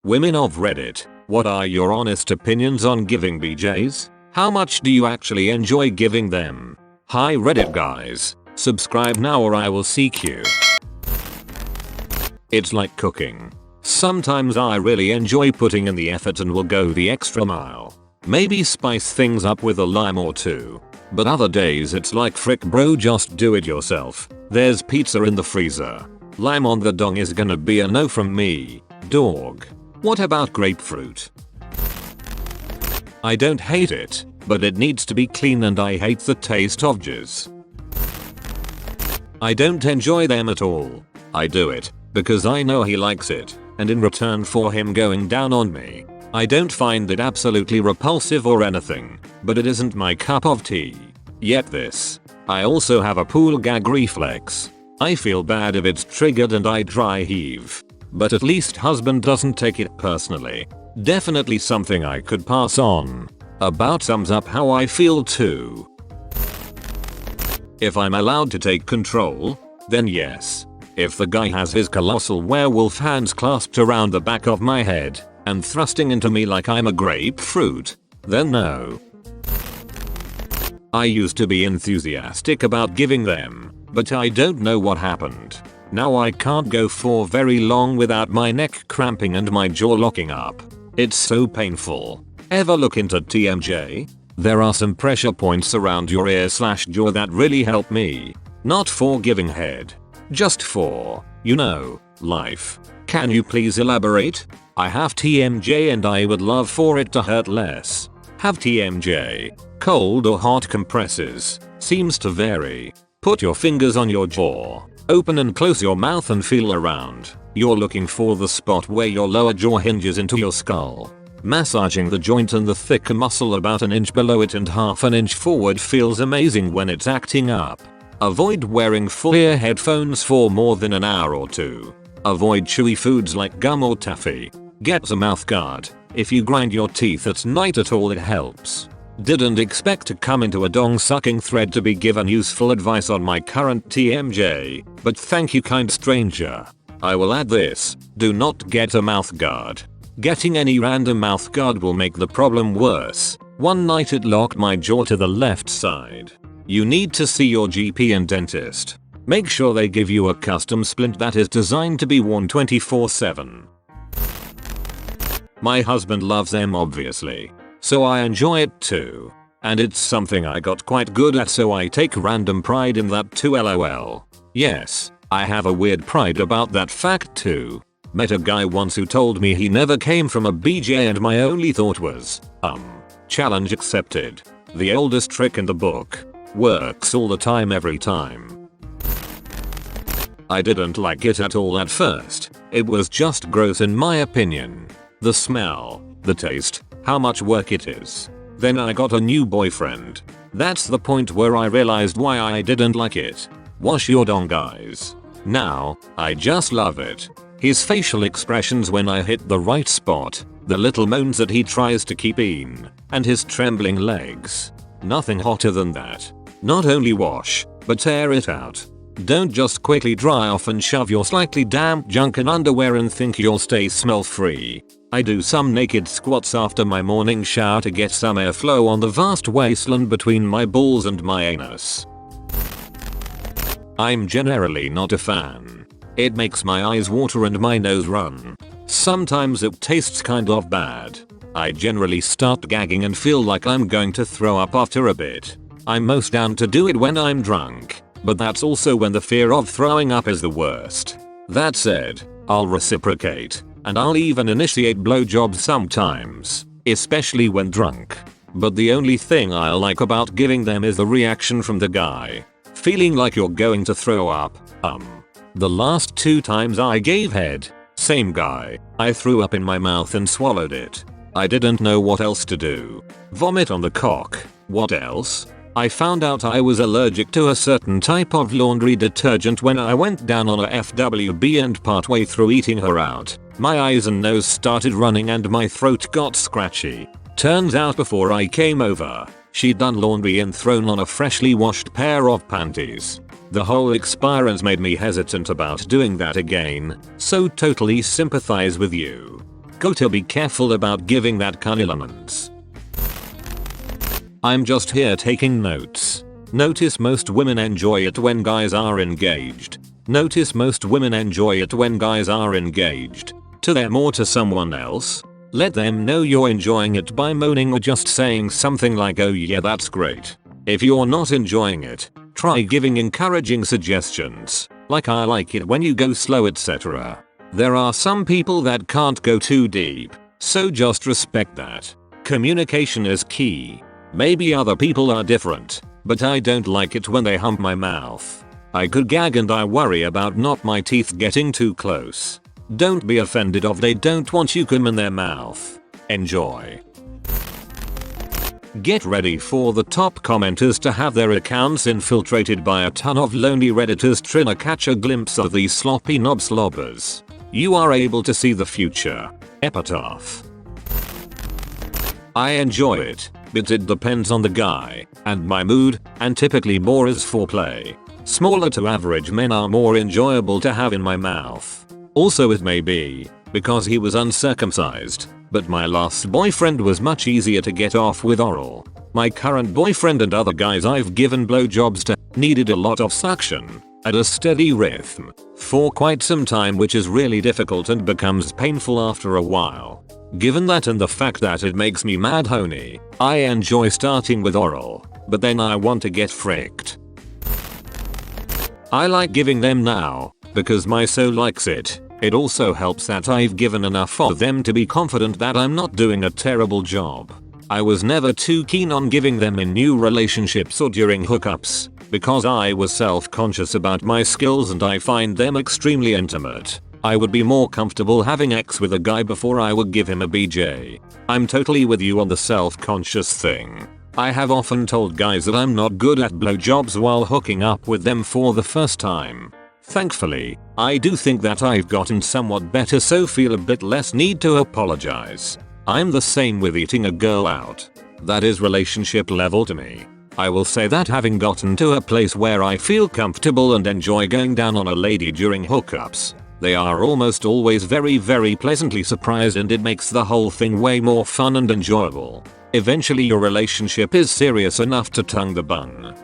Women of Reddit, what are your honest opinions on giving BJs? How much do you actually enjoy giving them? Hi Reddit guys, subscribe now or I will seek you. It's like cooking. Sometimes I really enjoy putting in the effort and will go the extra mile. Maybe spice things up with a lime or two. But other days it's like frick bro, just do it yourself. There's pizza in the freezer. Lime on the dong is gonna be a no from me, dog. What about grapefruit? I don't hate it, but it needs to be clean and I hate the taste of jizz. I don't enjoy them at all. I do it because I know he likes it, and in return for him going down on me, I don't find it absolutely repulsive or anything, but it isn't my cup of tea. Yet this. I also have a pool gag reflex. I feel bad if it's triggered and I dry heave. But at least husband doesn't take it personally. Definitely something I could pass on. About sums up how I feel too. If I'm allowed to take control, then yes. If the guy has his colossal werewolf hands clasped around the back of my head and thrusting into me like I'm a grapefruit, then no. I used to be enthusiastic about giving them, but I don't know what happened. Now I can't go for very long without my neck cramping and my jaw locking up. It's so painful. Ever look into TMJ? There are some pressure points around your ear/jaw that really help me. Not for giving head. Just for, life. Can you please elaborate? I have TMJ and I would love for it to hurt less. Have TMJ. Cold or hot compresses. Seems to vary. Put your fingers on your jaw. Open and close your mouth and feel around. You're looking for the spot where your lower jaw hinges into your skull. Massaging the joint and the thicker muscle about an inch below it and half an inch forward feels amazing when it's acting up. Avoid wearing full ear headphones for more than an hour or two. Avoid chewy foods like gum or taffy. Get a mouth guard. If you grind your teeth at night at all, it helps. Didn't expect to come into a dong sucking thread to be given useful advice on my current TMJ, but thank you kind stranger. I will add this, do not get a mouth guard. Getting any random mouth guard will make the problem worse. One night it locked my jaw to the left side. You need to see your GP and dentist. Make sure they give you a custom splint that is designed to be worn 24/7. My husband loves them obviously, so I enjoy it too. And it's something I got quite good at, so I take random pride in that too, lol. Yes, I have a weird pride about that fact too. Met a guy once who told me he never came from a BJ and my only thought was, challenge accepted. The oldest trick in the book. Works all the time every time. I didn't like it at all at first. It was just gross in my opinion. The smell, the taste, how much work it is. Then I got a new boyfriend. That's the point where I realized why I didn't like it. Wash your dong guys. Now, I just love it. His facial expressions when I hit the right spot, the little moans that he tries to keep in, and his trembling legs. Nothing hotter than that. Not only wash, but air it out. Don't just quickly dry off and shove your slightly damp junk in underwear and think you'll stay smell free. I do some naked squats after my morning shower to get some airflow on the vast wasteland between my balls and my anus. I'm generally not a fan. It makes my eyes water and my nose run. Sometimes it tastes kind of bad. I generally start gagging and feel like I'm going to throw up after a bit. I'm most down to do it when I'm drunk, but that's also when the fear of throwing up is the worst. That said, I'll reciprocate, and I'll even initiate blowjobs sometimes, especially when drunk. But the only thing I like about giving them is the reaction from the guy. Feeling like you're going to throw up. The last 2 times I gave head, same guy, I threw up in my mouth and swallowed it. I didn't know what else to do. Vomit on the cock. What else? I found out I was allergic to a certain type of laundry detergent when I went down on a FWB, and partway through eating her out, my eyes and nose started running and my throat got scratchy. Turns out before I came over, she'd done laundry and thrown on a freshly washed pair of panties. The whole experience made me hesitant about doing that again, so totally sympathize with you. Gotta be careful about giving that cunnilingus. I'm just here taking notes. Notice most women enjoy it when guys are engaged. Notice most women enjoy it when guys are engaged. To them or to someone else. Let them know you're enjoying it by moaning or just saying something like, oh yeah, that's great. If you're not enjoying it, try giving encouraging suggestions, like I like it when you go slow, etc. There are some people that can't go too deep, so just respect that. Communication is key. Maybe other people are different, but I don't like it when they hump my mouth. I could gag and I worry about not my teeth getting too close. Don't be offended if they don't want you cum in their mouth. Enjoy. Get ready for the top commenters to have their accounts infiltrated by a ton of lonely redditors trying to catch a glimpse of these sloppy knob slobbers. You are able to see the future. Epitaph. I enjoy it, but it depends on the guy and my mood, and typically more is foreplay. Smaller to average men are more enjoyable to have in my mouth. Also it may be because he was uncircumcised, but my last boyfriend was much easier to get off with oral. My current boyfriend and other guys I've given blowjobs to needed a lot of suction at a steady rhythm for quite some time, which is really difficult and becomes painful after a while. Given that and the fact that it makes me mad horny, I enjoy starting with oral, but then I want to get fricked. I like giving them now, because my soul likes it. It also helps that I've given enough of them to be confident that I'm not doing a terrible job. I was never too keen on giving them in new relationships or during hookups, because I was self-conscious about my skills and I find them extremely intimate. I would be more comfortable having sex with a guy before I would give him a BJ. I'm totally with you on the self-conscious thing. I have often told guys that I'm not good at blowjobs while hooking up with them for the first time. Thankfully, I do think that I've gotten somewhat better, so feel a bit less need to apologize. I'm the same with eating a girl out. That is relationship level to me. I will say that having gotten to a place where I feel comfortable and enjoy going down on a lady during hookups, they are almost always very pleasantly surprised and it makes the whole thing way more fun and enjoyable. Eventually your relationship is serious enough to tongue the bung.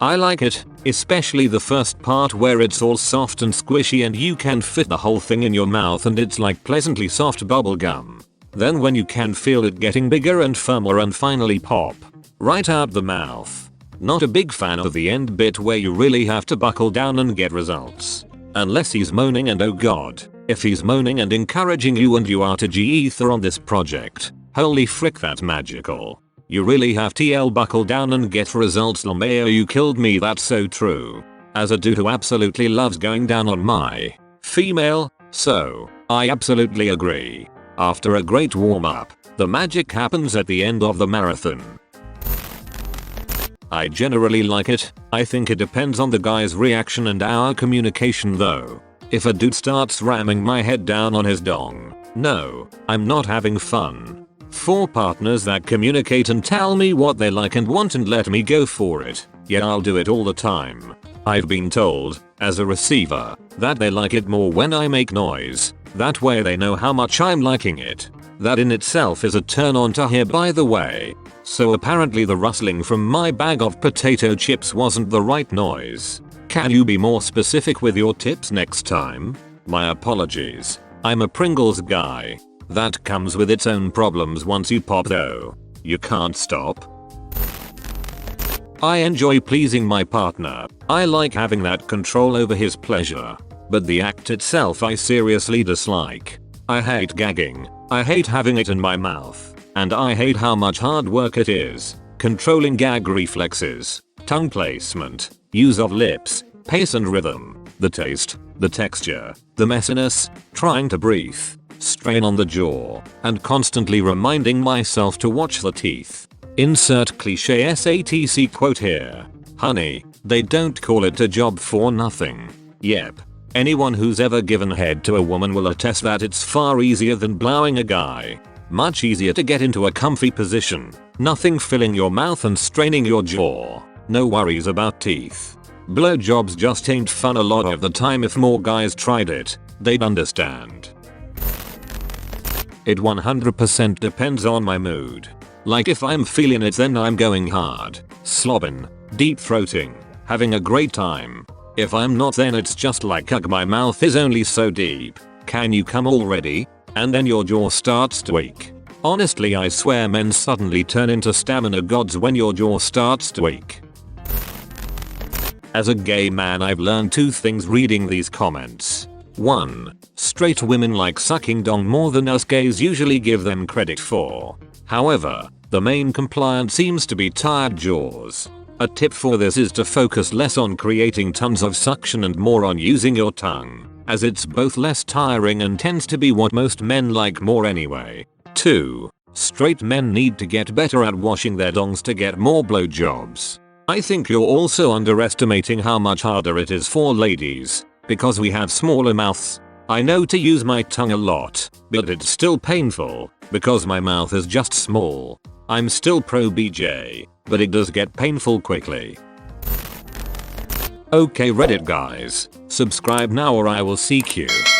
I like it, especially the first part where it's all soft and squishy and you can fit the whole thing in your mouth and it's like pleasantly soft bubble gum. Then when you can feel it getting bigger and firmer and finally pop right out the mouth. Not a big fan of the end bit where you really have to buckle down and get results. Unless he's moaning, and oh god, if he's moaning and encouraging you and you are to G-ether on this project, holy frick, that's magical. You really have to buckle down and get results. LMAO, you killed me, that's so true. As a dude who absolutely loves going down on my female, so I absolutely agree. After a great warm up, the magic happens at the end of the marathon. I generally like it. I think it depends on the guy's reaction and our communication though. If a dude starts ramming my head down on his dong, no, I'm not having fun. For partners that communicate and tell me what they like and want and let me go for it, yeah, I'll do it all the time. I've been told, as a receiver, that they like it more when I make noise. That way they know how much I'm liking it. That in itself is a turn on to hear, by the way. So apparently the rustling from my bag of potato chips wasn't the right noise. Can you be more specific with your tips next time? My apologies. I'm a Pringles guy. That comes with its own problems once you pop though. You can't stop. I enjoy pleasing my partner. I like having that control over his pleasure. But the act itself I seriously dislike. I hate gagging. I hate having it in my mouth. And I hate how much hard work it is. Controlling gag reflexes, tongue placement, use of lips, pace and rhythm, the taste, the texture, the messiness, trying to breathe, strain on the jaw, and constantly reminding myself to watch the teeth. Insert cliche SATC quote here. Honey, they don't call it a job for nothing. Yep. Anyone who's ever given head to a woman will attest that it's far easier than blowing a guy. Much easier to get into a comfy position. Nothing filling your mouth and straining your jaw. No worries about teeth. Blowjobs just ain't fun a lot of the time. If more guys tried it, they'd understand. It 100% depends on my mood. Like if I'm feeling it, then I'm going hard, slobbing, deep throating, having a great time. If I'm not, then it's just like ugh, my mouth is only so deep. Can you come already? And then your jaw starts to ache. Honestly, I swear men suddenly turn into stamina gods when your jaw starts to ache. As a gay man, I've learned 2 things reading these comments. 1. Straight women like sucking dong more than us gays usually give them credit for. However, the main complaint seems to be tired jaws. A tip for this is to focus less on creating tons of suction and more on using your tongue, as it's both less tiring and tends to be what most men like more anyway. 2. Straight men need to get better at washing their dongs to get more blowjobs. I think you're also underestimating how much harder it is for ladies, because we have smaller mouths. I know to use my tongue a lot, but it's still painful, because my mouth is just small. I'm still pro BJ, but it does get painful quickly. Okay Reddit guys, subscribe now or I will CQ.